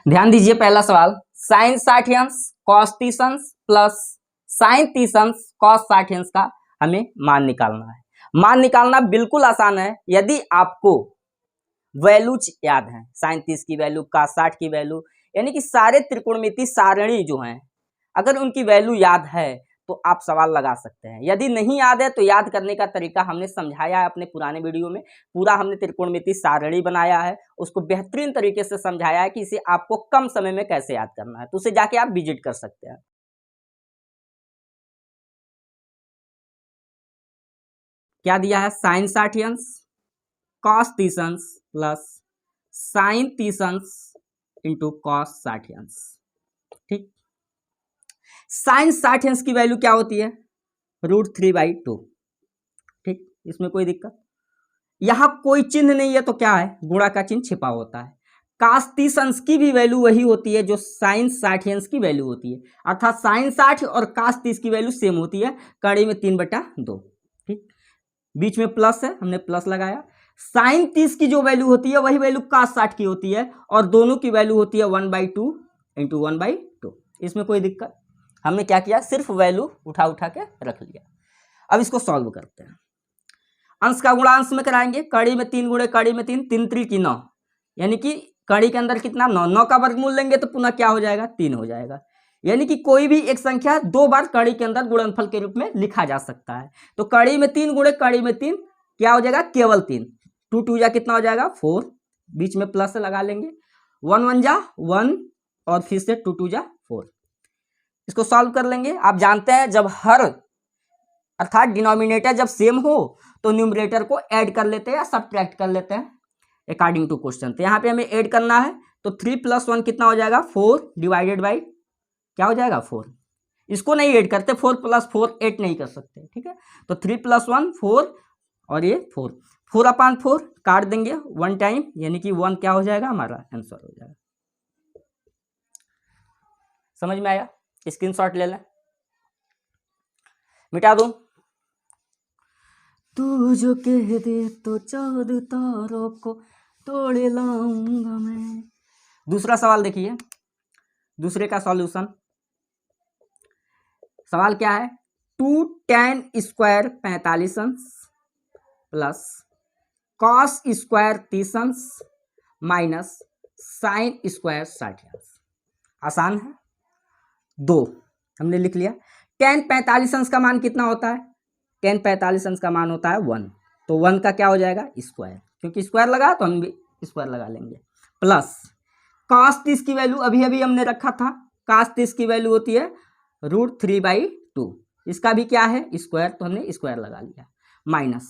ध्यान दीजिए, पहला सवाल, साइन 60 अंश कॉस 30 अंश प्लस साइन 30 अंश कॉस 60 अंश का हमें मान निकालना है। मान निकालना बिल्कुल आसान है, यदि आपको वैल्यू याद है, साइन 30 की वैल्यू, कॉस 60 की वैल्यू, यानी कि सारे त्रिकोणमितीय सारणी जो हैं, अगर उनकी वैल्यू याद है तो आप सवाल लगा सकते हैं। यदि नहीं याद है तो याद करने का तरीका हमने समझाया है अपने पुराने वीडियो में। पूरा हमने त्रिकोणमितीय सारणी बनाया है, उसको बेहतरीन तरीके से समझाया है कि इसे आपको कम समय में कैसे याद करना है, तो उसे जाके आप विजिट कर सकते हैं। क्या दिया है, साइन 60 अंश कॉस 30 अंश प्लस साइन 30 अंश इंटू कॉस 60 अंश। ठीक, साइन 60 अंश की वैल्यू क्या होती है, √3/2। ठीक, इसमें कोई दिक्कत, यहां कोई चिन्ह नहीं है तो क्या है, गुणा का चिन्ह छिपा होता है। कास 30 अंश की भी वैल्यू वही होती है जो साइन 60 अंश की वैल्यू होती है, अर्थात साइन 60 और कास 30 की वैल्यू सेम होती है, कड़ी में 3/2। ठीक, बीच में प्लस है, हमने प्लस लगाया। साइन 30 की जो वैल्यू होती है वही वैल्यू कास 60 की होती है, और दोनों की वैल्यू होती है 1/2 इंटू 1/2। इसमें कोई दिक्कत, हमने क्या किया, सिर्फ वैल्यू उठा उठा के रख लिया। अब इसको सॉल्व करते हैं। अंश का गुणा अंश में कराएंगे, कड़ी में 3 गुणे कड़ी में 3, 3 3 की 9, यानी कि कड़ी के अंदर कितना, 9। 9 का वर्गमूल लेंगे तो पुनः क्या हो जाएगा, 3 हो जाएगा। यानी कि कोई भी एक संख्या 2 बार कड़ी के अंदर गुणनफल के रूप में लिखा जा सकता है। तो कड़ी में 3 गुणे कड़ी में 3 क्या हो जाएगा, केवल 3। 2 2 जा कितना हो जाएगा, 4, बीच में प्लस से लगा लेंगे। 1 1 जा 1 और फिर से 2 2 जा 4। इसको सॉल्व कर लेंगे। आप जानते हैं जब हर अर्थात डिनोमिनेटर जब सेम हो तो न्यूमरेटर को ऐड कर लेते हैं या सब्ट्रैक्ट कर लेते हैं अकॉर्डिंग टू क्वेश्चन। तो यहाँ पे हमें ऐड करना है, तो 3 + 1 कितना हो जाएगा, 4 डिवाइडेड बाई क्या हो जाएगा, 4। इसको नहीं ऐड करते, 4 + 4 8 नहीं कर सकते। ठीक है, तो 3 + 1 4 और ये 4, 4/4 काट देंगे 1 टाइम, यानी कि 1 क्या हो जाएगा, हमारा आंसर हो जाएगा। समझ में आया, स्क्रीनशॉट ले लें, मिटा दो। तू जो कह दे तो चांद तारों को तोड़ लाऊंगा मैं। दूसरा सवाल देखिए, दूसरे का सॉल्यूशन। सवाल क्या है, 2 tan स्क्वायर 45 अंश प्लस कॉस स्क्वायर 30 अंश माइनस साइन स्क्वायर 60 अंश। आसान है, 2 हमने लिख लिया। tan 45 अंश का मान कितना होता है, tan 45 अंश का मान होता है 1, तो 1 का क्या हो जाएगा, स्क्वायर, क्योंकि स्क्वायर लगा तो हम भी स्क्वायर लगा लेंगे। प्लस cos 30 की वैल्यू अभी अभी हमने रखा था, cos 30 की वैल्यू होती है √3/2, इसका भी क्या है, स्क्वायर, तो हमने स्क्वायर लगा लिया। माइनस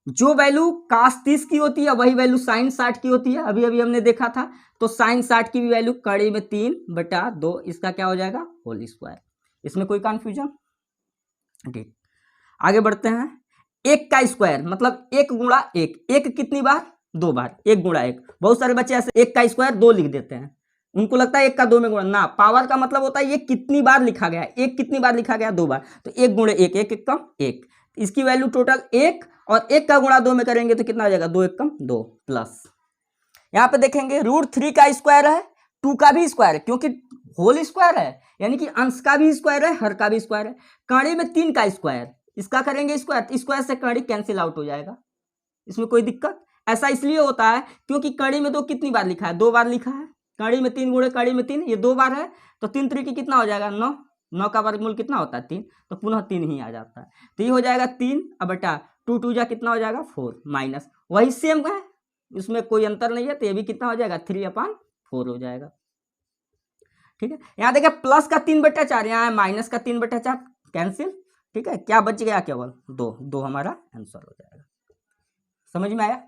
जो वैल्यू cos 30 की होती है वही वैल्यू साइन 60 की होती है, अभी अभी हमने देखा था, तो साइन 60 की भी वैल्यू कड़ी में 3/2, इसका क्या हो जाएगा, होल स्क्वायर। इसमें कोई कंफ्यूजन, ठीक, आगे बढ़ते हैं। 1 का स्क्वायर मतलब 1 गुणा 1, 1 कितनी बार, 2 बार, 1 गुणा 1। बहुत सारे बच्चे ऐसे 1 का स्क्वायर 2 लिख देते हैं, उनको लगता है 1 का 2 में गुणा, ना, पावर का मतलब होता है ये कितनी बार लिखा गया, 1 कितनी बार लिखा गया, 2 बार, तो 1 गुणे 1, 1 1 कम 1, इसकी वैल्यू टोटल 1, और 1 का गुणा 2 में करेंगे तो कितना हो जाएगा, 2 1 कम 2, प्लस यहाँ पे देखेंगे √3 का स्क्वायर है, 2 का भी स्क्वायर है, क्योंकि होल स्क्वायर है, यानी कि अंश का भी स्क्वायर है, हर का भी स्क्वायर है। कड़ी में 3 का स्क्वायर, इसका करेंगे स्क्वायर, स्क्वायर से कड़ी कैंसिल आउट हो जाएगा, इसमें कोई दिक्कत। ऐसा इसलिए होता है क्योंकि कड़ी में 2 कितनी बार लिखा है, 2 बार लिखा है, कड़ी में 3 गुणे कड़ी में 3, ये 2 बार है, तो 3 3 की कितना हो जाएगा, 9, 9 का वर्गमूल कितना होता है, 3, तो पुनः 3 ही आ जाता है, तो ये हो जाएगा 3, अब बेटा 2 2 जा कितना हो जाएगा, 4, माइनस वही सेम है, इसमें कोई अंतर नहीं है, तो ये भी कितना हो जाएगा, 3/4 हो जाएगा। ठीक है, यहाँ देखिए प्लस का 3/4, यहाँ है माइनस का 3/4, कैंसिल। ठीक है, क्या बच गया, केवल 2, 2 हमारा आंसर हो जाएगा। समझ में आया।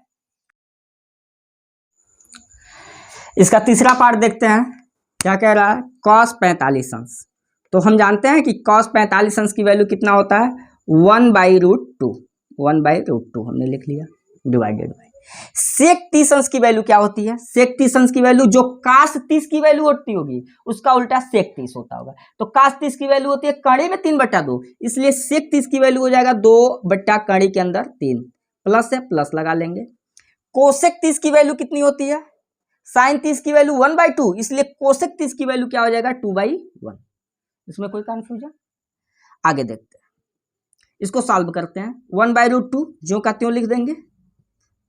इसका तीसरा पार्ट देखते हैं, क्या कह रहा है, cos 45 अंश। तो हम जानते हैं कि cos 45 अंश की वैल्यू कितना होता है, 1/√2, 1/√2 हमने लिख लिया, डिवाइडेड बाई सेक 30 अंश की वैल्यू क्या होती है, सेक 30 अंश की वैल्यू जो cos 30 की वैल्यू होती होगी उसका उल्टा सेक 30 होता होगा, तो cos 30 की वैल्यू होती है कड़ी में 3/2, इसलिए सेक 30 की वैल्यू हो जाएगा 2 बट्टा कड़ी के अंदर 3, प्लस है, प्लस लगा लेंगे। कोसेक 30 की वैल्यू कितनी होती है, साइन 30 की वैल्यू 1/2, इसलिए कोसेक 30 की वैल्यू क्या हो जाएगा 2/1। इसमें कोई कंफ्यूजन? आगे देखते हैं, इसको सॉल्व करते हैं। 1/√2 जो का त्यों लिख देंगे,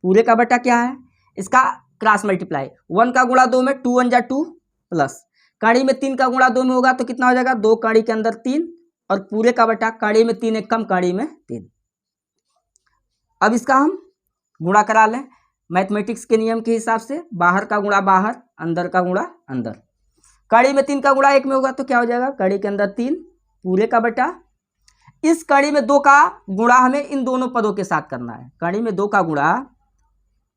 पूरे का बटा क्या है, इसका क्रॉस मल्टीप्लाई, 1 का गुणा 2 में 2 1 जा 2 प्लस कड़ी में 3 का गुणा 2 में होगा तो कितना हो जाएगा 2 कड़ी के अंदर 3 और पूरे का बटा कड़ी में 3 एक कम कड़ी में 3। अब इसका हम गुणा करा लें मैथमेटिक्स के नियम के हिसाब से, बाहर का गुणा बाहर, अंदर का गुणा अंदर। कड़ी में 3 का गुणा 1 में होगा तो क्या हो जाएगा कड़ी के अंदर 3 पूरे का बटा, इस कड़ी में 2 का गुणा हमें इन दोनों पदों के साथ करना है, कड़ी में 2 का गुणा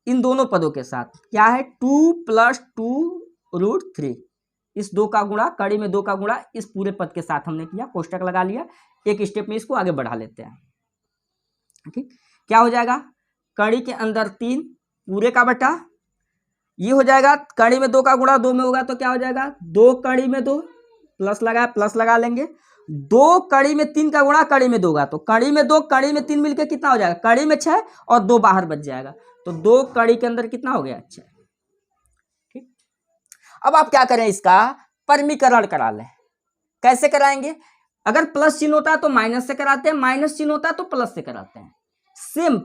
इन दोनों पदों के साथ क्या है 2 + 2√3, इस 2 का गुणा कड़ी में 2 का गुणा इस पूरे पद के साथ हमने किया, कोष्टक लगा लिया। एक स्टेप में इसको आगे बढ़ा लेते हैं। ठीक, क्या हो जाएगा कड़ी के अंदर 3 पूरे का बटा, ये हो जाएगा कड़ी में 2 का गुणा 2 में होगा तो क्या हो जाएगा 2 कड़ी में 2 प्लस लगा लेंगे, 2 कड़ी में 3 का गुणा कड़ी में 2 का, तो कड़ी में 2 कड़ी में 3 मिलकर कितना हो जाएगा कड़ी में 6 और 2 बाहर बच जाएगा, तो 2 कड़ी के अंदर कितना हो गया 6। ठीक, अब आप क्या करें इसका परमीकरण करा लें। कैसे कराएंगे, अगर प्लस चिन्ह होता है तो माइनस से कराते हैं, माइनस चिन्ह होता है तो प्लस से कराते हैं। सेम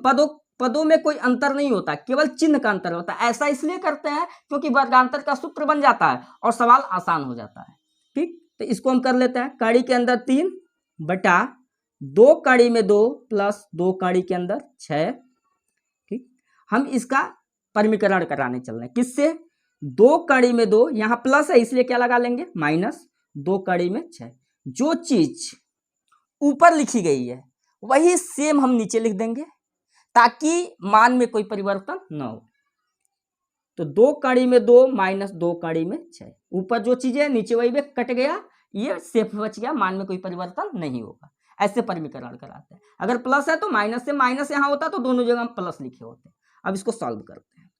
पदों में कोई अंतर नहीं होता, केवल चिन्ह का अंतर होता है। ऐसा इसलिए करते हैं क्योंकि वर्गांतर का सूत्र बन जाता है और सवाल आसान हो जाता है। ठीक, तो इसको हम कर लेते हैं, कड़ी के अंदर 3 बटा 2 कड़ी में 2 प्लस 2 कड़ी के अंदर 6। ठीक, हम इसका परमीकरण कराने चल रहे हैं, किससे 2 कड़ी में 2, यहां प्लस है इसलिए क्या लगा लेंगे माइनस 2 कड़ी में 6। जो चीज ऊपर लिखी गई है वही सेम हम नीचे लिख देंगे ताकि मान में कोई परिवर्तन न हो। तो 2 कड़ी में 2 माइनस 2 कड़ी में 6, ऊपर जो चीज है नीचे वही में कट गया, ये सेफ बच गया, मान में कोई परिवर्तन नहीं होगा। ऐसे परमीकरण कराते हैं। अगर प्लस है तो माइनस से, माइनस यहां होता तो दोनों जगह हम प्लस लिखे होते। अब इसको सॉल्व करते हैं।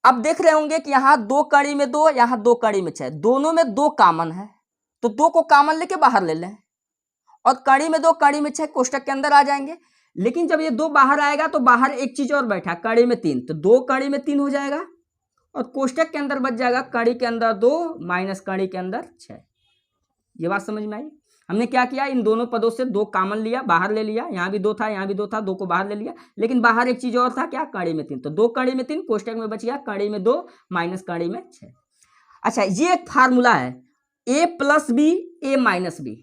अब देख रहे होंगे कि यहाँ 2 कड़ी में 2, यहाँ 2 कड़ी में 6, दोनों में 2 कॉमन है, तो 2 को कॉमन लेके बाहर ले लें और कड़ी में 2 कड़ी में 6 कोष्टक के अंदर आ जाएंगे। लेकिन जब ये 2 बाहर आएगा तो बाहर एक चीज और बैठा कड़ी में 3, तो 2 कड़ी में 3 हो जाएगा और कोष्टक के अंदर बच जाएगा कड़ी के अंदर 2 माइनस कड़ी के अंदर 6। ये बात समझ में आई? हमने क्या किया, इन दोनों पदों से 2 कॉमन लिया, बाहर ले लिया, यहाँ भी 2 था यहाँ भी 2 था, 2 को बाहर ले लिया, लेकिन बाहर एक चीज और था क्या कड़ी में 3, तो 2 कड़ी में 3 कोष्टक में बच गया कड़ी में 2 माइनस कड़ी में 6। अच्छा, ये एक फार्मूला है a + b a - b।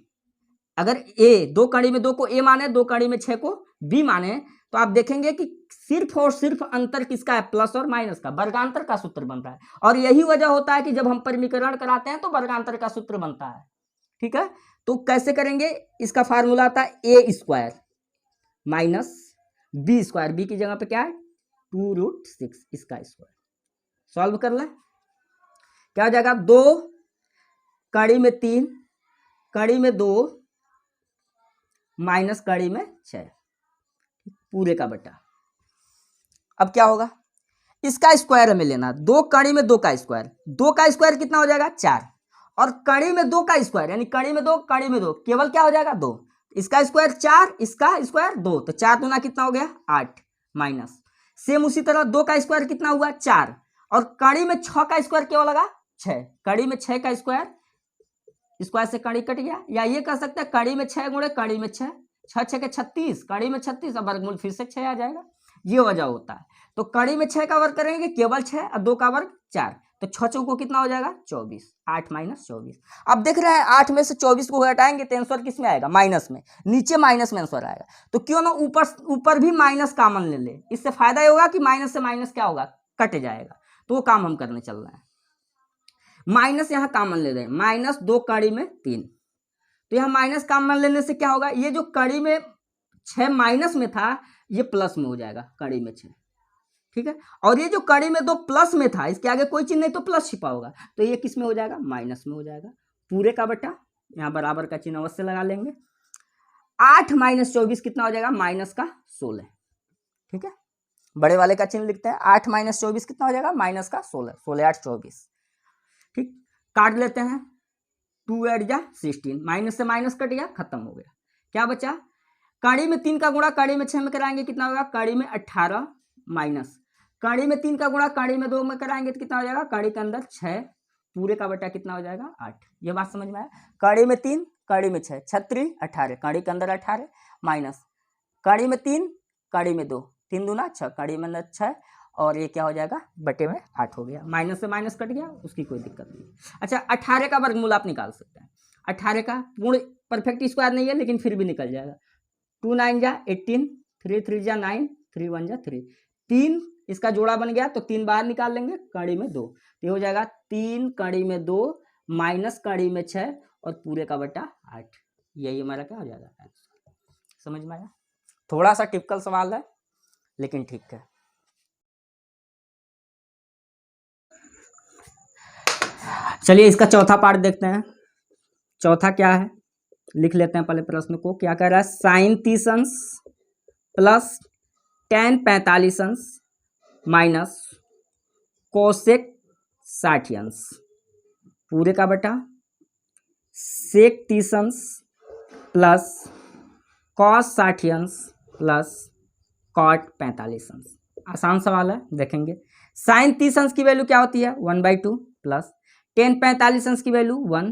अगर a 2 कड़ी में 2 को a माने, 2 कड़ी में 6 को b माने, तो आप देखेंगे कि सिर्फ और सिर्फ अंतर किसका है प्लस और माइनस का, वर्गांतर का सूत्र बन रहा है। और यही वजह होता है कि जब हम परमीकरण कराते हैं तो वर्गांतर का सूत्र बनता है। ठीक है, तो कैसे करेंगे, इसका फार्मूला आता है a² माइनस b², b की जगह पे क्या है 2√6 इसका स्क्वायर। सॉल्व कर लें, क्या हो जाएगा 2 कड़ी में 3 कड़ी में 2 माइनस कड़ी में 6 पूरे का बटा। अब क्या होगा, इसका स्क्वायर हमें लेना, 2 कड़ी में 2 का स्क्वायर, 2 का स्क्वायर कितना हो जाएगा 4 और कड़ी में 2 का स्क्वायर यानी कड़ी में 2 कड़ी में 2 केवल क्या हो जाएगा 2, इसका स्क्वायर 4 इसका स्क्वायर 2, तो 4 दूना कितना हो गया 8 माइनस। सेम उसी तरह 2 का स्क्वायर कितना हुआ 4 और कड़ी में 6 का स्क्वायर क्या लगा 6, कड़ी में 6 का स्क्वायर, स्क्वायर से कड़ी कट गया, या ये कह सकते हैं कड़ी में 6 गुणे कड़ी में 6, 6 6 के 36, कड़ी में 36 और वर्गमूल फिर से 6 आ जाएगा। ये वजह होता है। तो कड़ी में 6 का वर्ग करेंगे केवल 6 और 2 का वर्ग 4, तो 6 चौको कितना हो जाएगा 24, 8 माइनस 24। अब देख रहे हैं 8 में से 24 को हटाएंगे तो आंसर किस में आएगा माइनस में, नीचे माइनस में आंसर आएगा। तो क्यों ना ऊपर भी माइनस कॉमन ले ले, इससे फायदा ये होगा कि माइनस से माइनस क्या होगा कट जाएगा। तो वो काम हम करने चल रहे हैं, माइनस यहाँ कॉमन ले लें, माइनस 2 कड़ी में 3, तो यहाँ माइनस कॉमन लेने से क्या होगा, ये जो कड़ी में 6 माइनस में था ये प्लस में हो जाएगा कड़ी में 6। ठीक है, और ये जो कड़ी में 2 प्लस में था इसके आगे कोई चिन्ह नहीं तो प्लस छिपा होगा, तो ये किस में हो जाएगा माइनस में हो जाएगा पूरे का बटा, यहाँ बराबर का चिन्ह अवश्य लगा लेंगे। 8 माइनस 24 कितना हो जाएगा माइनस का 16। ठीक है, बड़े वाले का चिन्ह लिखते हैं, 8 माइनस 24 कितना हो जाएगा माइनस का 16, 16 8 24। ठीक, काट लेते हैं, 2 8 जा 16, माइनस से माइनस कट गया खत्म हो गया। क्या बचा, कड़ी में 3 का गुणा कड़ी में 6 में कराएंगे कितना होगा कड़ी में 18 माइनस कड़ी में 3 का गुणा कड़ी में 2 में कराएंगे तो कितना हो जाएगा, कड़ी के अंदर 6 पूरे का बटा कितना हो जाएगा 8। ये बात समझ में आया। कड़ी में 3 कड़ी में 6 36 18 कड़ी के अंदर 18 माइनस कड़ी में 3 कड़ी में 2 3 दूना 6 कड़ी में अंदर 6 और ये क्या हो जाएगा बटे में 8 हो गया। माइनस से माइनस कट गया, उसकी कोई दिक्कत नहीं। अच्छा 18 का वर्गमूल आप निकाल सकते हैं। 18 का पूर्ण परफेक्ट स्क्वायर नहीं है लेकिन फिर भी निकल जाएगा। 2 9 जा 18 3 3 जा 9 3 1 जा 3 3 इसका जोड़ा बन गया तो 3 बाहर निकाल लेंगे कड़ी में 2 तो हो जाएगा 3 कड़ी में 2 माइनस कड़ी में 6 और पूरे का बटा 8। यही हमारा क्या हो जाएगा आंसर। समझ में आया। थोड़ा सा टिपिकल सवाल है लेकिन ठीक है। चलिए इसका चौथा पार्ट देखते हैं। चौथा क्या है लिख लेते हैं पहले प्रश्न को। क्या कह रहा है, साइन 30 अंश प्लस tan 45 अंश माइनस कोसेक 60 अंश पूरे का बटा सेक 30 अंश प्लस कॉस 60 अंश प्लस कॉट 45 अंश। आसान सवाल है, देखेंगे। साइन 30 अंश की वैल्यू क्या होती है 1/2 प्लस tan 45 अंश की वैल्यू 1,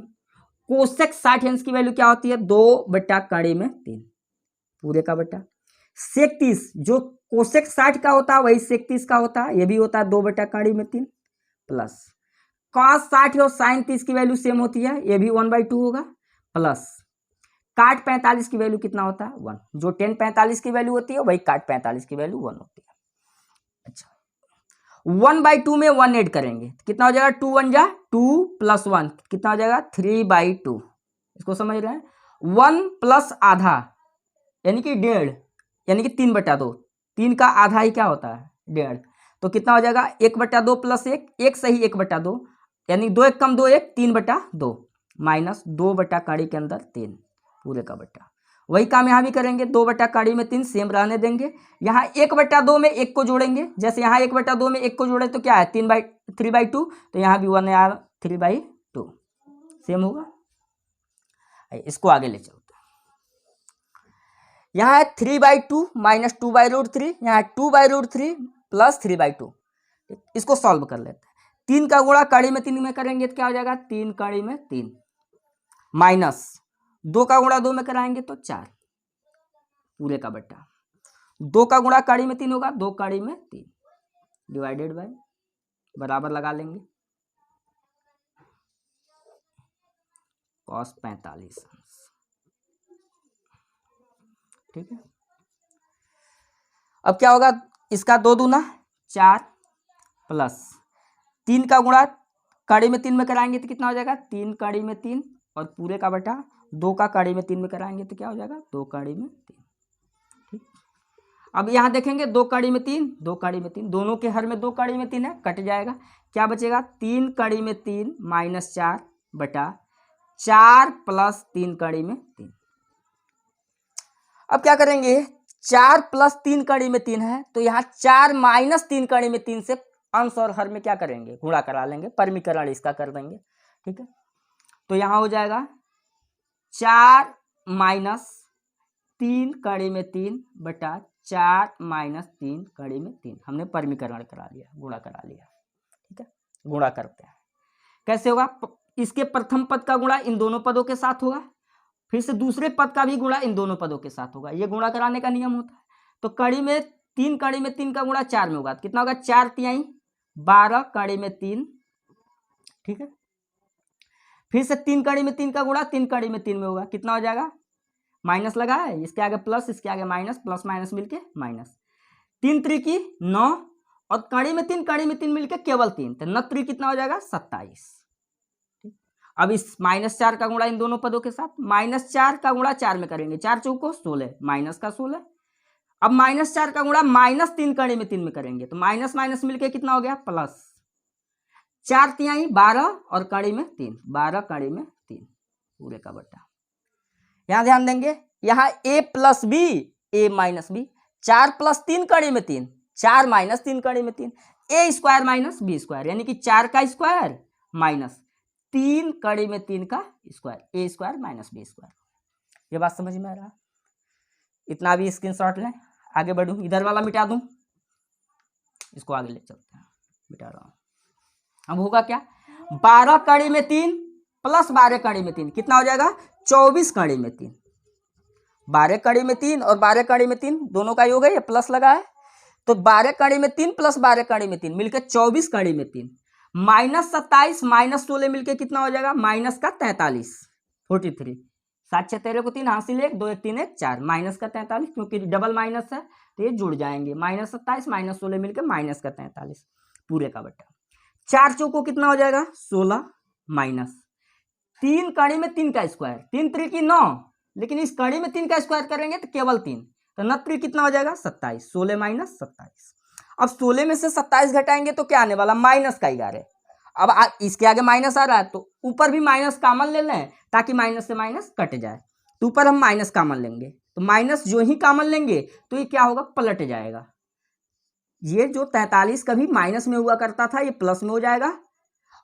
कोसेक 60 अंश की वैल्यू क्या होती है 2 बटा कड़ी में 3 पूरे का बटा सेक 30 जो कोसेक 60 का होता है वही सेक 30 का होता है, ये भी होता है 2 बटा कड़ी में 3 प्लस कॉस 60 और साइन 30 की वैल्यू सेम होती है, ये भी 1/2 होगा प्लस काट 45 की वैल्यू कितना होता है 1, जो tan 45 की वैल्यू होती है वही काट 45 की वैल्यू 1 होती है। अच्छा 1/2 में 1 ऐड करेंगे कितना हो जाएगा 2 1 जा 2 प्लस 1 कितना हो जाएगा 3/2। इसको समझ रहे हैं। 1 प्लस आधा यानी कि 1.5 यानी कि 3/2, 3 का आधा ही क्या होता है 1.5, तो कितना हो जाएगा 1/2 प्लस 1 1 सही 1/2 यानी 2 1 कम 2 1 3/2 माइनस 2 बटा कड़ी के अंदर 3 पूरे का बटा। वही काम यहाँ भी करेंगे, 2 बटा कड़ी में 3 सेम रहने देंगे। यहाँ 1/2 में 1 को जोड़ेंगे, जैसे यहाँ 1/2 में 1 को जोड़े तो क्या है 3/2 तो यहाँ भी 1 यार 3/2 सेम होगा। इसको आगे ले चलते हैं। यहाँ है 3/2 माइनस 2/√3, यहाँ 2/√3 प्लस 3/2। इसको सॉल्व कर लेते हैं। 3 का गुणा कड़ी में 3 में करेंगे तो क्या हो जाएगा 3 कड़ी में 3 माइनस 2 का गुणा 2 में कराएंगे तो 4 पूरे का बटा 2 का गुणा कड़ी में 3 होगा 2 कड़ी में 3 डिवाइडेड बाय बराबर लगा लेंगे cos 45 अंश। ठीक है, अब क्या होगा इसका 2 दूना 4 प्लस 3 का गुणा कड़ी में 3 में कराएंगे तो कितना हो जाएगा 3 कड़ी में 3 और पूरे का बटा 2 का कड़ी में 3 में कराएंगे तो क्या हो जाएगा 2 कड़ी में 3। ठीक, अब यहाँ देखेंगे 2 कड़ी में 3 2 कड़ी में 3 दोनों के हर में 2 कड़ी में 3 है, कट जाएगा। क्या बचेगा 3 कड़ी में 3 माइनस 4 बटा 4 प्लस 3 कड़ी में 3। अब क्या करेंगे 4 प्लस 3 कड़ी में 3 है तो यहाँ 4 माइनस 3 कड़ी में 3 से अंश और हर में क्या करेंगे गुणा करा लेंगे, परमीकरण इसका कर देंगे। ठीक है, तो यहाँ हो जाएगा 4 माइनस 3 कड़ी में 3 बटा 4 माइनस 3 कड़ी में 3 हमने परमीकरण करा लिया, गुणा करा लिया। ठीक है, गुणा करते हैं कैसे होगा, इसके प्रथम पद का गुणा इन दोनों पदों के साथ होगा, फिर से दूसरे पद का भी गुणा इन दोनों पदों के साथ होगा। ये गुणा कराने का नियम होता है। तो कड़ी में 3 कड़ी में 3 का गुणा 4 में होगा, कितना होगा 4 तिहाई 12 कड़ी में 3। ठीक है, फिर से 3 कड़ी में 3 का गुणा 3 कड़ी में 3 में होगा, कितना हो जाएगा माइनस लगा है, इसके आगे प्लस इसके आगे माइनस, प्लस माइनस मिलके माइनस 3 त्रिकी 9 और कड़ी में 3 कड़ी में 3 मिलके केवल 3 तो 9 त्रिक कितना हो जाएगा 27। अब इस -4 का गुणा इन दोनों पदों के साथ, -4 का गुणा 4 में करेंगे 4 चौको 16 माइनस का 16। अब -4 का गुणा -3 कड़ी में 3 में करेंगे तो माइनस माइनस मिलके कितना हो गया प्लस 4 तिहाई 12 और कड़ी में 3 12 कड़ी में 3 पूरे का बटा। यहां ध्यान देंगे यहाँ a plus b a minus b 4 plus 3 कड़ी में 3 4 माइनस 3 कड़ी में 3 a square minus b square यानी कि 4 का स्क्वायर माइनस 3 कड़ी में 3 का square a square minus b square. ये बात समझ में आ रहा, इतना भी स्क्रीनशॉट लें, आगे बढ़ूं, इधर वाला मिटा दूं। इसको आगे ले चलते हैं, मिटा रहा हूँ। अब होगा क्या, 12 कड़ी में 3 प्लस 12 कड़ी में 3 कितना हो जाएगा, 24 कड़ी में 3। 12 कड़ी में 3 और 12 कड़ी में 3 दोनों का योग है, ये प्लस लगा है, तो 12 कड़ी में 3 प्लस 12 कड़ी में 3 मिलकर 24 कड़ी में 3 माइनस 27 माइनस 16 मिलकर कितना हो जाएगा, माइनस का 43 43। 7 6 13 को 3 हासिल 1 2 1 3 1 4 माइनस का 43, क्योंकि डबल माइनस है तो ये जुड़ जाएंगे, माइनस 27 माइनस 16 मिलकर माइनस का 43 पूरे का बटा। 4 चौको कितना हो जाएगा 16 माइनस 3 कड़ी में 3 का स्क्वायर, 3 3 की 9, लेकिन इस कड़ी में 3 का स्क्वायर करेंगे तो केवल 3, तो 9 कितना हो जाएगा 27, 16 माइनस 27। अब 16 में से 27 घटाएंगे तो क्या आने वाला, माइनस का 11। अब इसके आगे माइनस आ रहा है तो ऊपर भी माइनस कॉमन ले लें ताकि माइनस से माइनस कट जाए, तो ऊपर हम माइनस कॉमन लेंगे, तो माइनस जो ही कॉमन लेंगे तो ये क्या होगा, पलट जाएगा। ये जो 43 कभी माइनस में हुआ करता था ये प्लस में हो जाएगा,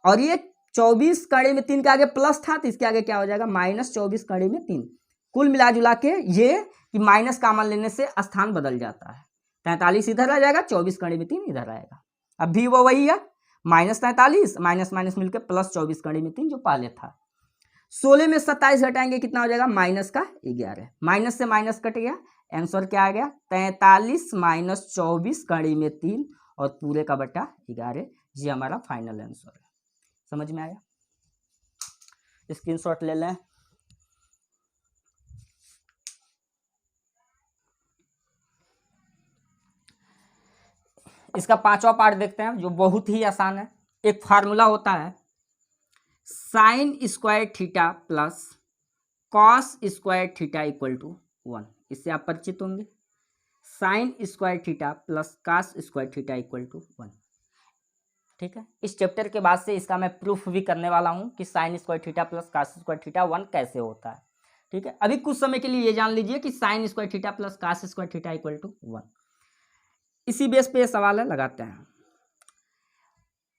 और ये 24 कड़ी में 3 के आगे प्लस था तो इसके आगे क्या हो जाएगा, माइनस 24 कड़ी में 3। कुल मिला जुला के ये कि माइनस कॉमन लेने से स्थान बदल जाता है, 43 इधर आ जाएगा, 24 कड़ी में 3 इधर आएगा। अब भी वो वही है, माइनस 43 माइनस माइनस मिलकर प्लस 24 कड़ी में 3 जो पहले था। 16 में 27 घटाएंगे कितना हो जाएगा, माइनस का 11, माइनस से माइनस कट गया, आंसर क्या आ गया 43 माइनस 24 कड़ी में 3 और पूरे का बटा 11। ये हमारा फाइनल आंसर है। समझ में आया, स्क्रीनशॉट ले लें। इसका 5वां पार्ट देखते हैं जो बहुत ही आसान है। एक फार्मूला होता है sine square theta plus cos square theta equal to 1, इससे आप परिचित होंगे। Sine square theta plus cos square theta equal to 1, ठीक है। इस चैप्टर के बाद से इसका मैं प्रूफ भी करने वाला हूं कि sine square theta plus cos square theta 1 कैसे होता है, ठीक है। अभी कुछ समय के लिए ये जान लीजिए कि sine square theta plus cos square theta equal to 1। इसी बेस पे सवाल है, लगाते हैं।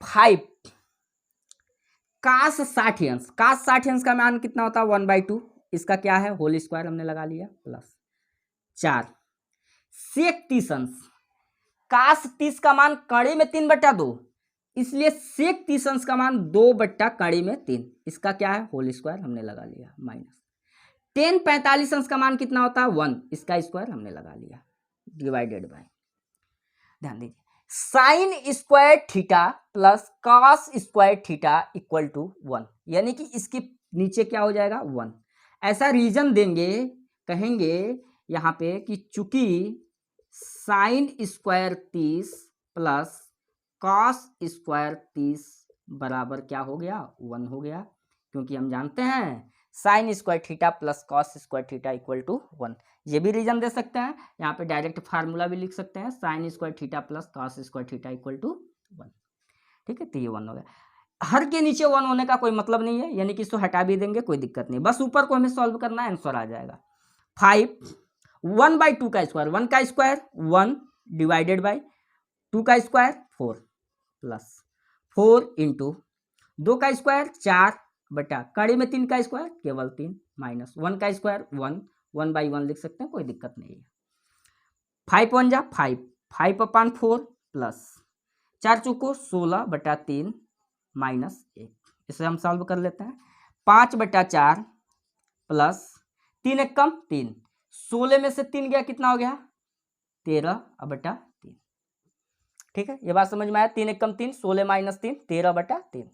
5 कास 60 अंश, कास 60 अंश का मान कितना होता है 1/2, इसका क्या है होल स्क्वायर हमने लगा लिया, प्लस 4 सेक 30 अंश, कास 30 का मान कड़ी में 3/2, इसलिए सेक 30 अंश का मान 2 कड़ी में 3, इसका क्या है होल स्क्वायर हमने लगा लिया, माइनस 10 45 अंश का मान कितना होता है 1, इसका स्क्वायर हमने लगा लिया, डिवाइडेड बाय, ध्यान दीजिए sine square theta plus cos square theta equal to 1, यानी कि इसके नीचे क्या हो जाएगा 1। ऐसा रीजन देंगे, कहेंगे यहाँ पे कि चूंकि sine square 30 plus cos square 30 बराबर क्या हो गया 1 हो गया, क्योंकि हम जानते हैं sine square theta plus cos square theta equal to 1। ये भी रीजन दे सकते हैं, यहाँ पे डायरेक्ट फार्मूला भी लिख सकते हैं, sine square theta plus cos square theta equal to 1, ठीक है। तो ये 1 हो गया। हर के नीचे 1 होने का कोई मतलब नहीं है, यानी कि इसको हटा भी देंगे कोई दिक्कत नहीं, बस ऊपर को हमें सॉल्व करना है, आंसर आ जाएगा 5 1/2 का स्क्वायर, 1 का स्क्वायर 1 डिवाइडेड बाई 2 का स्क्वायर 4 प्लस 4 इंटू 2 का स्क्वायर 4 बटा कड़ी में 3 का स्क्वायर केवल 3 माइनस 1 का स्क्वायर 1 1/1 लिख सकते हैं, कोई दिक्कत नहीं है। 5 1 जा 5 5/4 प्लस 4 चौको 16/3 माइनस 1, इसे हम सॉल्व कर लेते हैं। 5/4 प्लस 3 1 कम 3, 16 में से 3 गया कितना हो गया 13/3, ठीक है। ये बात समझ में आया, 3 1 कम 3, 16 माइनस 3 13/3।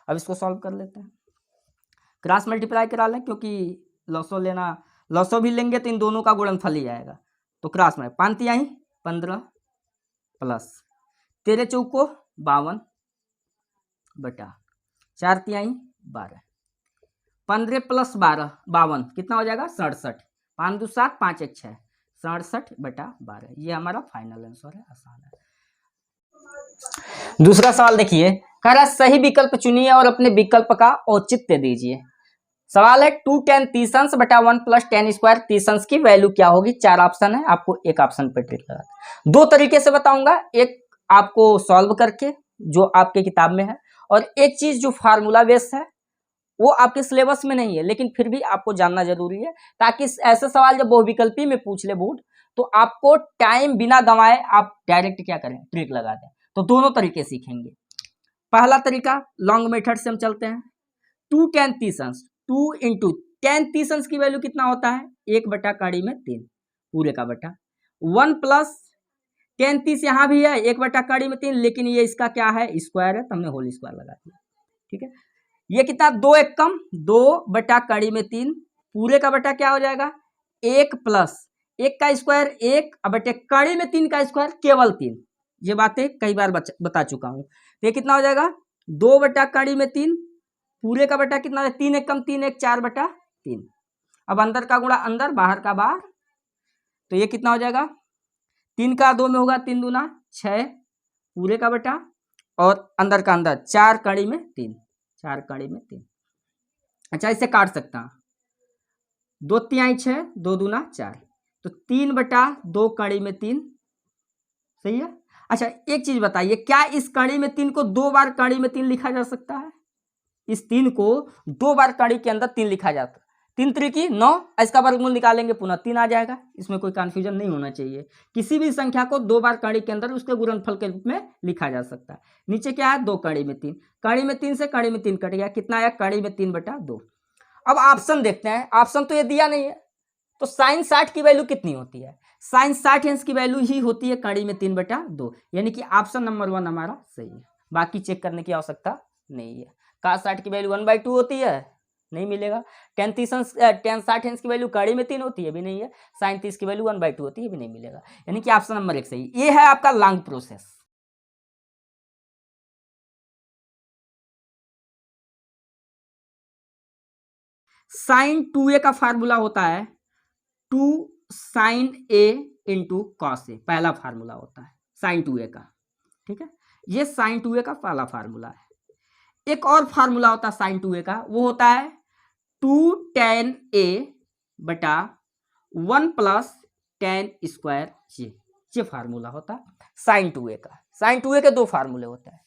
अब इसको सॉल्व कर लेते हैं, क्रॉस मल्टीप्लाई करा लें, क्योंकि लॉसो लेना, लॉसो भी लेंगे तो इन दोनों का गुणनफल ही आएगा, तो क्रॉस में 5 तिहाई 15 प्लस 13 चौको 52 बटा 4 तिहाई 12, 15 प्लस 12 52 कितना हो जाएगा 67, 5 2 7 5 1 6 67/12। ये हमारा फाइनल आंसर है, आसान है। दूसरा सवाल देखिए, कह रहा है सही विकल्प चुनिए और अपने विकल्प का औचित्य दीजिए। सवाल है 2 tan 30 अंश बटा 1 प्लस tan स्क्वायर 30 अंश की वैल्यू क्या होगी। 4 ऑप्शन है, आपको एक ऑप्शन पर टिक लगा, 2 तरीके से बताऊंगा, एक आपको सॉल्व करके जो आपके किताब में है, और एक चीज जो फार्मूला बेस्ड है वो आपके सिलेबस में नहीं है, लेकिन फिर भी आपको जानना जरूरी है, ताकि ऐसे सवाल जब बहुविकल्पी में पूछ ले बोर्ड तो आपको टाइम बिना गंवाए आप डायरेक्ट क्या करें ट्रिक लगा दें। तो दोनों तरीके सीखेंगे। पहला तरीका लॉन्ग मेथड से हम चलते हैं। 2 tan तीसंस, 2 इंटू tan तीसंस की वैल्यू कितना होता है 1/3 पूरे का बटा 1 प्लस tan तीस यहाँ भी है 1/3 लेकिन ये इसका क्या है स्क्वायर है तो हमने होल स्क्वायर लगा दिया। ठीक है, ये कितना 2 एक कम 2/3 पूरे का बटा क्या हो जाएगा 1 प्लस 1 का स्क्वायर 1 बटे कड़ी में 3 का स्क्वायर केवल 3। ये बातें कई बार बता चुका हूं। तो ये कितना हो जाएगा 2/3 पूरे का बटा कितना है 3 एक कम 3 एक 4/3। अब अंदर का गुणा अंदर बाहर का बाहर, तो ये कितना हो जाएगा 3 का 2 में होगा 3 दूना 6 पूरे का बटा और अंदर का अंदर 4 कड़ी में 3 4 कड़ी में 3। अच्छा इसे काट सकता हूं 2 तिहाई 6 2 दूना 4 तो 3/2 कड़ी में 3 सही है। अच्छा एक चीज बताइए क्या इस कड़ी में 3 को 2 बार कड़ी में 3 लिखा जा सकता है? इस 3 को 2 बार कड़ी के अंदर 3 लिखा जाता है। 3 त्रिकी 9 इसका वर्गमूल निकालेंगे पुनः 3 आ जाएगा। इसमें कोई कंफ्यूजन नहीं होना चाहिए। किसी भी संख्या को 2 बार कड़ी के अंदर उसके गुणनफल के रूप में लिखा जा सकता है। नीचे क्या है 2 कड़ी में 3 कड़ी में 3 से कड़ी में 3 कट गया कितना आया कड़ी में 3/2। अब ऑप्शन देखते हैं। ऑप्शन तो ये दिया नहीं है तो साइन 60 की वैल्यू कितनी होती है साइन 60 अंश की वैल्यू ही होती है कड़ी में 3/2 यानी कि ऑप्शन नंबर 1 हमारा सही है। बाकी चेक करने की आवश्यकता नहीं है। cos 60 की वैल्यू 1/2 होती है नहीं मिलेगा। tan 60 अंश की वैल्यू कड़ी में 3 होती है भी नहीं है। साइन 30 की वैल्यू 1/2 होती है भी नहीं मिलेगा। यानी कि ऑप्शन नंबर 1 सही। ये है आपका लॉन्ग प्रोसेस। साइन 2a का फार्मूला होता है 2 sign a into cos A पहला फार्मूला होता है साइन 2a का। ठीक है, ये साइन 2a का पहला फार्मूला है। एक और फार्मूला होता है साइन 2a का वो होता है 2 tan a बटा 1 प्लस tan स्क्वायर ये फार्मूला होता है साइन 2a का। साइन 2a के दो फार्मूले होते हैं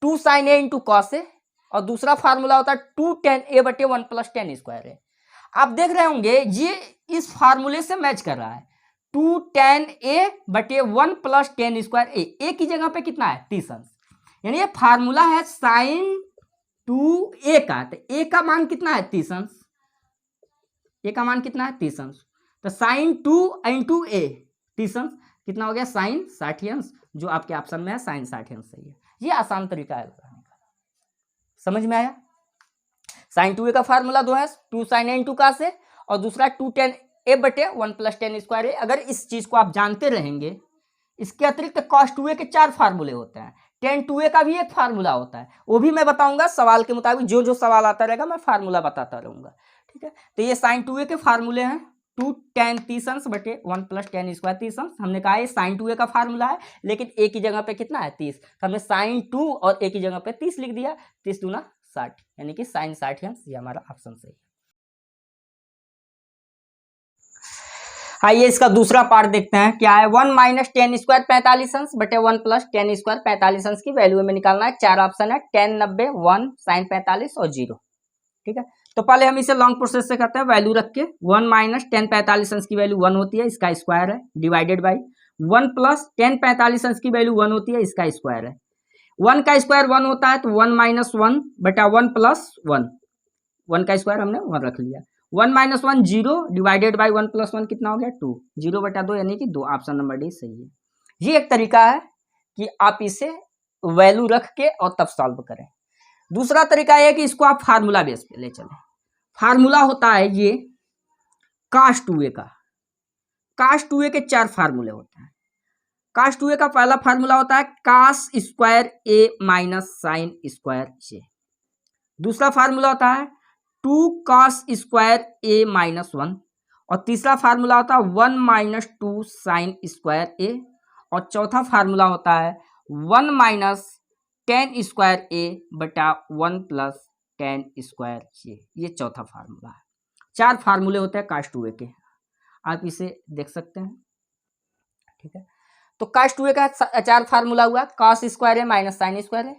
2 sign a into cos A और दूसरा फार्मूला होता है 2 tan a बटे 1 प्लस tan स्क्वायर है। आप देख रहे होंगे ये इस फार्मूले से मैच कर रहा है 2 tan a बटे 1 प्लस tan स्क्वायर ए की जगह पे कितना है 30 अंश। यानी ये फार्मूला है साइन 2a का। तो a का मान कितना है 30 अंश। a का मान कितना है 30 अंश। तो साइन 2 इंटू a 30 अंश कितना हो गया साइन 60 अंश जो आपके ऑप्शन में है साइन 60 अंश सही है। ये आसान तरीका है लगाने का। समझ में आया। साइन 2a का फार्मूला दो है 2 sign a into cos A और दूसरा 2 tan a बटे 1 प्लस tan स्क्वायर ए। अगर इस चीज को आप जानते रहेंगे इसके अतिरिक्त cos 2a के 4 फार्मूले होते हैं। tan 2a का भी एक फार्मूला होता है वो भी मैं बताऊंगा सवाल के मुताबिक। जो जो सवाल आता रहेगा मैं फार्मूला बताता रहूंगा। ठीक है, तो ये साइन 2a के फार्मूले हैं 2 tan 30 अंश बटे 1 प्लस tan स्क्वायर 30 अंश। हमने कहा ये साइन 2a का फार्मूला है लेकिन a की जगह पे कितना है 30 तो हमने साइन 2 और a की जगह पे 30 लिख दिया 30 दूना 60 यानी कि साइन 60 अंश ये हमारा ऑप्शन सही है। आइए इसका दूसरा पार्ट देखते हैं क्या है 1 माइनस tan स्क्वायर 45 अंश बटे 1 प्लस tan स्क्वायर 45 अंश की वैल्यू हमें निकालना है। 4 ऑप्शन है tan 90 1 साइन 45 और 0। ठीक है, तो पहले हम इसे लॉन्ग प्रोसेस से करते हैं वैल्यू रख के 1 माइनस tan 45 अंश की वैल्यू 1 होती है इसका स्क्वायर है डिवाइडेड बाई 1 प्लस tan 45 अंश की वैल्यू 1 होती है इसका स्क्वायर है। 1 का स्क्वायर 1 होता है तो 1 माइनस 1 बटा 1 प्लस 1 1 का स्क्वायर हमने 1 रख लिया 1 माइनस 1 0 डिवाइडेड बाई 1 प्लस 1 कितना हो गया 2 0 बटा 2 यानी कि 2 ऑप्शन नंबर डी सही है। ये एक तरीका है कि आप इसे वैल्यू रख के और तब सॉल्व करें। दूसरा तरीका यह है कि इसको आप फार्मूला बेस पे ले चलें। फार्मूला होता है ये cos 2a का। cos 2a के 4 फार्मूले होते हैं। cos 2a का पहला फार्मूला होता है cos square a minus sine square j। दूसरा फार्मूला होता है 2 cos स्क्वायर a माइनस 1 और तीसरा फार्मूला होता है 1 माइनस 2 साइन स्क्वायर a और चौथा फार्मूला होता है 1 माइनस tan स्क्वायर a बटा 1 प्लस tan स्क्वायर j। ये चौथा फार्मूला है। 4 फार्मूले होते हैं cos 2a के, आप इसे देख सकते हैं। ठीक है, तो cos 2a का 4 फार्मूला हुआ cos square a minus sine square a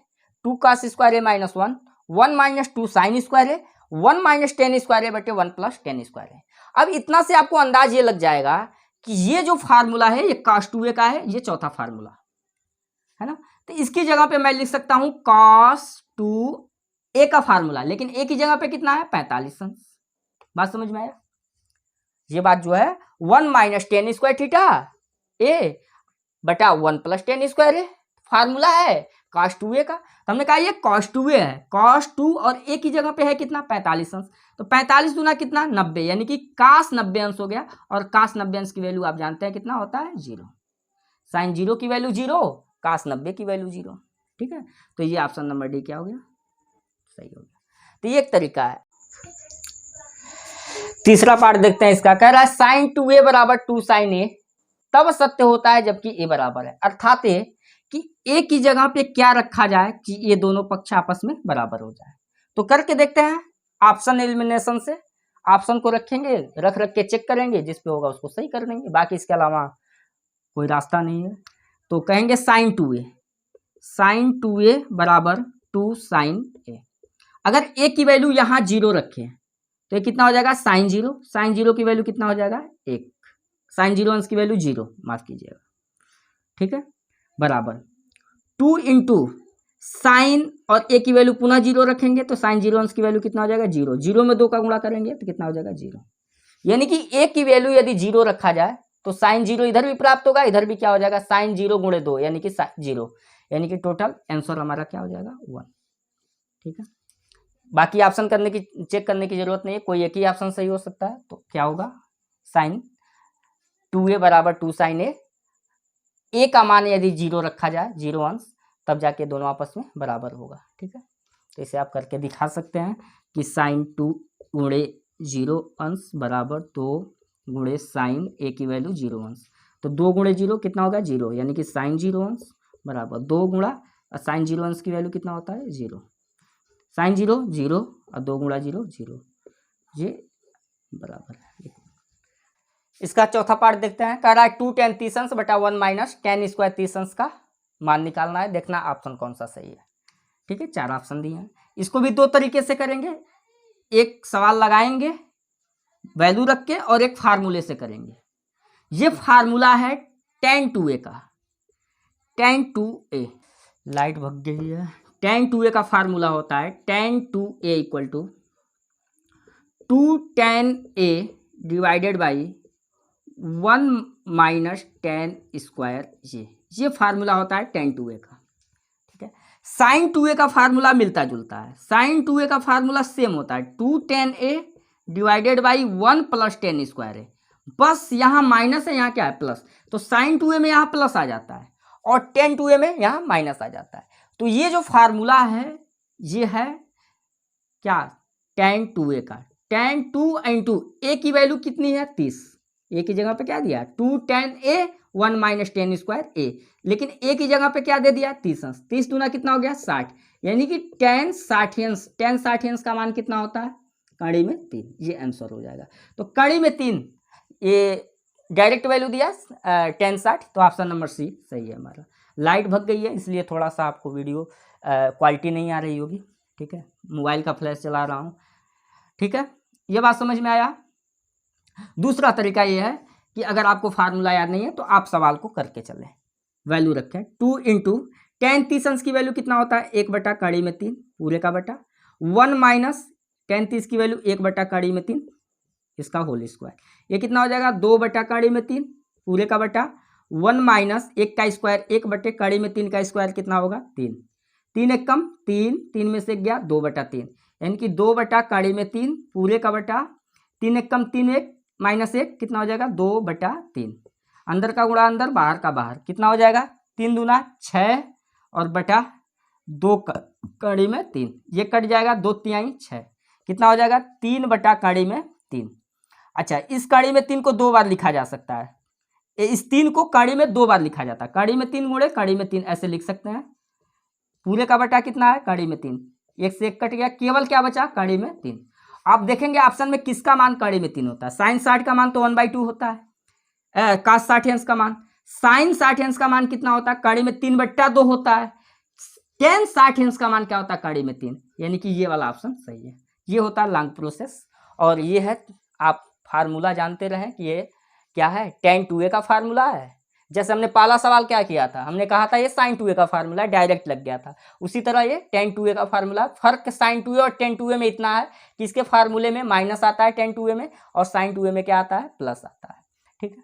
2 cos square a minus 1 1 minus 2 sine square a 1 minus tan square a बटे 1 प्लस tan स्क्वायर a। अब इतना से आपको अंदाज ये लग जाएगा कि ये जो फार्मूला है ये cos 2a का है ये चौथा फार्मूला है ना। तो इसकी जगह पे मैं लिख सकता हूं cos 2a का फार्मूला, लेकिन a की जगह पे कितना है 45 अंश। बात समझ में आया? ये बात जो है 1 माइनस टेन स्क्वायर थीटा ए बटा 1 प्लस टेन स्क्वायर ए फार्मूला है cos 2a का। तो हमने कहा ये cos 2a है, cos 2 और a की जगह पे है कितना 45 अंश, तो 45 दूना कितना 90, यानी कि cos 90 अंश हो गया। और cos 90 अंश की वैल्यू आप जानते हैं कितना होता है 0, साइन 0 की वैल्यू 0, cos 90 की वैल्यू 0। ठीक है, तो ये ऑप्शन नंबर डी क्या हो गया, सही हो गया। तो ये एक तरीका है। तीसरा पार्ट देखते हैं इसका, कह रहा है साइन 2a बराबर 2 साइन ए तब सत्य होता है जबकि ए बराबर है, अर्थात ये कि ए की जगह पे क्या रखा जाए कि ये दोनों पक्ष आपस में बराबर हो जाए। तो करके देखते हैं ऑप्शन एलिमिनेशन से, ऑप्शन को रखेंगे, रख के चेक करेंगे, जिस पे होगा उसको सही कर देंगे, बाकी इसके अलावा कोई रास्ता नहीं है। तो कहेंगे साइन 2a बराबर 2 साइन ए। अगर ए की वैल्यू यहाँ 0 रखें तो ये कितना हो जाएगा साइन 0, साइन 0 की वैल्यू कितना हो जाएगा 1, साइन 0 अंश की वैल्यू 0, माफ कीजिएगा। ठीक है, बराबर 2 इंटू साइन और ए की वैल्यू पुनः 0 रखेंगे तो साइन 0 अंश की वैल्यू कितना हो जाएगा 0, 0 में 2 का गुणा करेंगे तो कितना हो जाएगा 0। यानी कि ए की वैल्यू यदि 0 रखा जाए तो साइन 0 इधर भी प्राप्त होगा, इधर भी क्या हो जाएगा साइन 0 गुणे 2 यानी कि 0, यानी कि टोटल आंसर हमारा क्या हो जाएगा 1। ठीक है, बाकी ऑप्शन करने की चेक करने की जरूरत नहीं है, कोई एक ही ऑप्शन सही हो सकता है। तो क्या होगा साइन 2a बराबर 2 साइन ए का मान यदि 0 रखा जाए 0 अंश तब जाके दोनों आपस में बराबर होगा। ठीक है, तो इसे आप करके दिखा सकते हैं कि साइन 2 गुणे 0 अंश बराबर 2 गुणे साइन ए की वैल्यू 0 अंश, तो 2 गुणे 0 कितना होगा 0, यानी कि साइन 0 अंश बराबर 2 गुणा साइन 0 अंश की वैल्यू कितना होता है 0, साइन 0 0 और 2 गुणा 0 0, ये बराबर है। इसका चौथा पार्ट देखते हैं, कह रहा है 2 tan 30 अंश बटा 1 माइनस tan स्क्वायर 30 अंश का मान निकालना है, देखना ऑप्शन कौन सा सही है। ठीक है, 4 ऑप्शन दिए हैं, इसको भी 2 तरीके से करेंगे, एक सवाल लगाएंगे वैल्यू रख के और एक फार्मूले से करेंगे। ये फार्मूला है tan 2a का, tan 2a, लाइट भग गई है, tan 2a का फार्मूला होता है tan 2a equal to 2 tan a divided by 1 minus tan square ये फार्मूला होता है tan 2a का। ठीक है, साइन 2a का फार्मूला मिलता जुलता है, साइन 2a का फार्मूला सेम होता है 2 tan a divided by 1 plus tan square है, बस यहाँ माइनस है यहाँ क्या है प्लस, तो साइन 2a में यहाँ प्लस आ जाता है और tan 2a में यहाँ माइनस आ जाता है। तो ये जो फार्मूला है ये है क्या tan 2a का, tan 2 इंटू ए की वैल्यू कितनी है 30, ए की जगह पे क्या दिया 2 tan a 1 minus tan square A, लेकिन ए की जगह पे क्या दे दिया 30 अंश, 30 दूना कितना हो गया 60, यानी कि tan 60 अंश, tan 60 अंश का मान कितना होता है कड़ी में 3, ये आंसर हो जाएगा। तो कड़ी में 3 ये डायरेक्ट वैल्यू दिया tan 60, तो ऑप्शन नंबर सी सही है हमारा। लाइट भग गई है इसलिए थोड़ा सा आपको वीडियो क्वालिटी नहीं आ रही होगी। ठीक है, मोबाइल का फ्लैश चला रहा हूँ। ठीक है, ये बात समझ में आया। दूसरा तरीका ये है कि अगर आपको फार्मूला याद नहीं है तो आप सवाल को करके चलें, वैल्यू रखें 2 इंटू tan 30 अंश की वैल्यू कितना होता है 1 बटा कड़ी में 3 पूरे का बटा 1 माइनस tan 30 की वैल्यू 1 बटा कड़ी में 3 इसका होल स्क्वायर, ये कितना हो जाएगा 2 बटा कड़ी में 3 पूरे का बटा 1 माइनस 1 का स्क्वायर 1 बटे कड़ी में 3 का स्क्वायर कितना होगा 3, 3 एक कम 3, 3 में से गया 2 बटा 3, यानी कि 2 बटा कड़ी में 3 पूरे का बटा 3 एक कम 3 1 माइनस 1 कितना हो जाएगा 2 बटा 3, अंदर का गुणा अंदर बाहर का बाहर कितना हो जाएगा 3 दूना 6 और बटा 2 कड़ी में 3, ये कट जाएगा 2 तिहाई 6 कितना हो जाएगा 3 बटा कड़ी में 3। अच्छा, इस कड़ी में 3 को 2 बार लिखा जा सकता है, इस 3 को कड़ी में 2 बार लिखा जाता है, कड़ी में 3 गुणे कड़ी में 3 ऐसे लिख सकते हैं। पूरे का बटा कितना है कड़ी में 3, 1 से 1 कट गया, केवल क्या बचा कड़ी में 3। आप देखेंगे ऑप्शन में किसका मान कड़ी में 3 होता है, साइन 60 का मान तो 1/2 होता है, cos 60 अंश का मान, साइन 60 अंश का मान कितना होता है कड़ी में 3/2 होता है, tan 60 अंश का मान क्या होता है कड़ी में 3, यानी कि ये वाला ऑप्शन सही है। ये होता है लॉन्ग प्रोसेस, और ये है आप फार्मूला जानते रहें कि ये क्या है tan 2a का फार्मूला है, जैसे हमने पहला सवाल क्या किया था, हमने कहा था ये साइन 2a का फार्मूला डायरेक्ट लग गया था, उसी तरह ये टेन 2a का फार्मूला। फर्क साइन 2a और टेन 2a में इतना है कि इसके फार्मूले में माइनस आता है टेन 2a में, और साइन 2a में क्या आता है, प्लस आता है। ठीक है,